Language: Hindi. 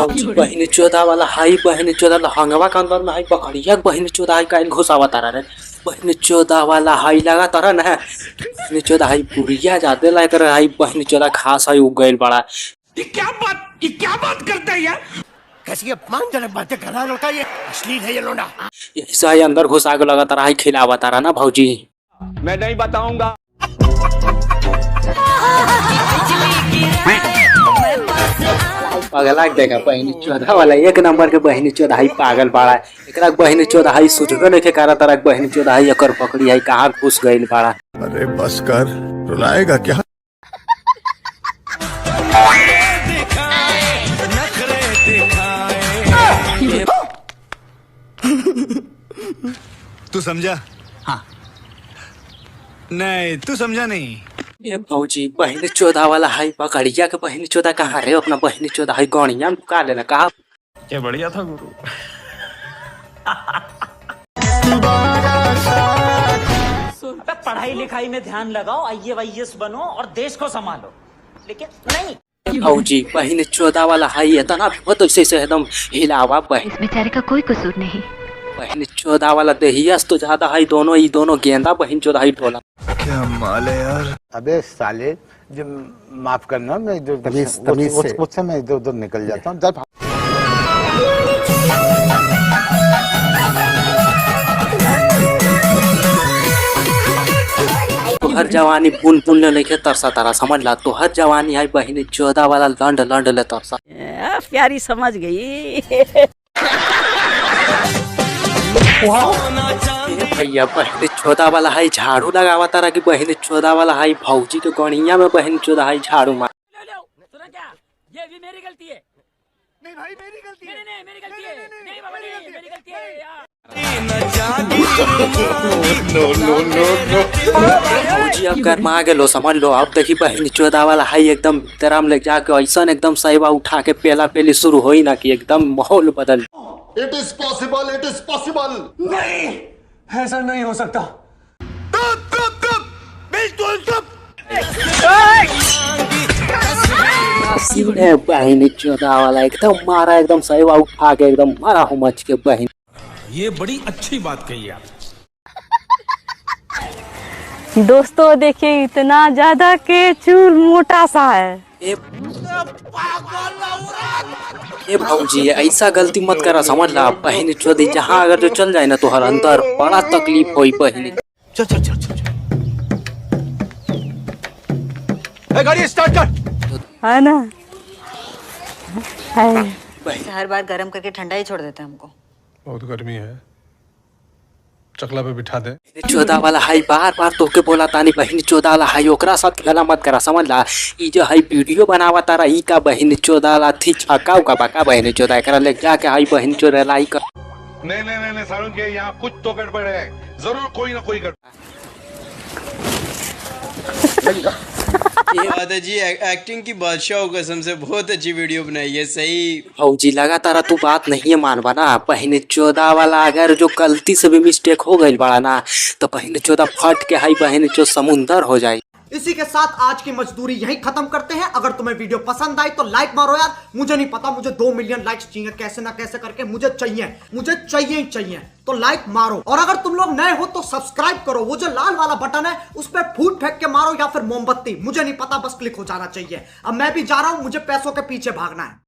बहनी चौदह वाला हाई बहनी चौदह लहंगवा के अंदर में हाई बकरिया बहनी चौदह हाई काइन घुसावा तारा रे बहनी चौदह वाला हाई लगा तारा ना बहनी चौदह हाई बुढ़िया जाते ला कर हाई बहनी चौदह खास हाई उग गइल बड़ा। ये क्या बात करता है यार, कैसी अपमानजनक बातें कर रहा है लड़का, ये अश्लील है ये लोंडा। ऐसा ही अंदर घुसा के लगा तारा हाई खिलावा तारा ना भौजी। मैं नहीं बताऊंगा। पगला देखा बहनी चौदह वाला एक नंबर के बहनी चौदह हाई पागल बाड़ा एकरा बहनी चौदह हाई सुझबे नहीं के करा तारा बहनी चौदह हाई एकर पकड़ी हाई कहाँ घुस गइल बाड़ा। अरे बस कर, रुलाएगा क्या? तू समझा? हाँ नहीं तू समझा नहीं। ये भौजी बहनी चौदह वाला हाई पकड़िया के बहनी चौदह कहाँ रे अपना बहनी चौदह हाई गौड़िया में का लेना कहा क्या बढ़िया था गुरु। पढ़ाई लिखाई में ध्यान लगाओ, IAS बनो और देश को संभालो, लेकिन नहीं। भौजी बहनी चौदह वाला हाई इतना बहुत ऐसे एकदम हिलावा बहन इस बेचारे का कोई कसूर नहीं। बहनी चौदह वाला देहियस तो ज्यादा हाई दोनों गेंदा बहन चौदह हाई ढोला। क्या माल है यार। अबे साले जो माफ करना, मैं मुझसे मैं इधर उधर निकल जाता हूँ। तो हर जवानी बुन बुन लेके तरसा तारा समझ ला, तो हर जवानी आई बहनी चौदह वाला लंड ले तरसा। प्यारी समझ गई। भैया बहनी चौदह वाला हाई झाड़ू लगावा तारा की बहनी चौदह वाला हाई भौजी के गणिया में बहनी चौदह हाई झाड़ू मार। सुना क्या, ये भी मेरी गलती है। नहीं भाई मेरी गलती है। नहीं मेरी गलती है। नहीं बाबा नहीं मेरी गलती है यार। भौजी अब गरमा गेलो समझ लो। अब देखी बहनी चौदह वाला हाई एकदम तेरा में ले जाके ऐसा एकदम सहीवा उठा के पेला पेली शुरू होई ना कि एकदम माहौल बदल। It is possible, it is possible. नहीं ऐसा नहीं हो सकता। बिल्कुल चुप। बहनी चौदह वाला एकदम मारा एकदम सहीवा उठा के एकदम मारा हो मच के बहन। ये बड़ी अच्छी बात कही आप। दोस्तों देखिए इतना ज्यादा के चूल मोटा सा है। ये भौजी ऐसा गलती मत करा समझ ला। बहनी चौधरी जहाँ अगर जो चल जाए ना तो हर अंदर बड़ा तकलीफ होई बहनी। चल चल चल चल गाड़ी स्टार्ट कर। है ना है। हर बार गर्म करके ठंडा ही छोड़ देते हैं हमको। बहुत गर्मी है, चकला पे बिठा दे। चौदह वाला हाई बार बार तोके बोला तानी बहनी चौदह वाला हाई ओकरा साथ खेला मत करा समझ ला। ई जो हाई वीडियो बनावा तारा ई का बहनी चौदह वाला थी छकाऊ का बाका बहनी चौदह एकरा ले जाके हाई बहनी चौदह लाई कर। नहीं सारुण के यहाँ कुछ तो गड़बड़ है, जरूर कोई ना कोई गड़बड़। दादा जी एक्टिंग की बादशाह हो, कसम से बहुत अच्छी वीडियो बनाई है। सही भौजी लगा तारा तू बात नहीं मानवा ना। बहनी चौदह वाला अगर जो गलती से भी मिस्टेक हो गई बड़ा ना तो बहनी चौदह फट के हाई बहनी चौदह समुंदर हो जाए। इसी के साथ आज की मजदूरी यहीं खत्म करते हैं। अगर तुम्हें वीडियो पसंद आई तो लाइक मारो यार। मुझे नहीं पता, मुझे 2 मिलियन लाइक्स चाहिए, कैसे ना कैसे करके मुझे चाहिए ही चाहिए। तो लाइक मारो और अगर तुम लोग नए हो तो सब्सक्राइब करो। वो जो लाल वाला बटन है उस पर फूट फेंक के मारो या फिर मोमबत्ती, मुझे नहीं पता, बस क्लिक हो जाना चाहिए। अब मैं भी जा रहा हूं, मुझे पैसों के पीछे भागना है।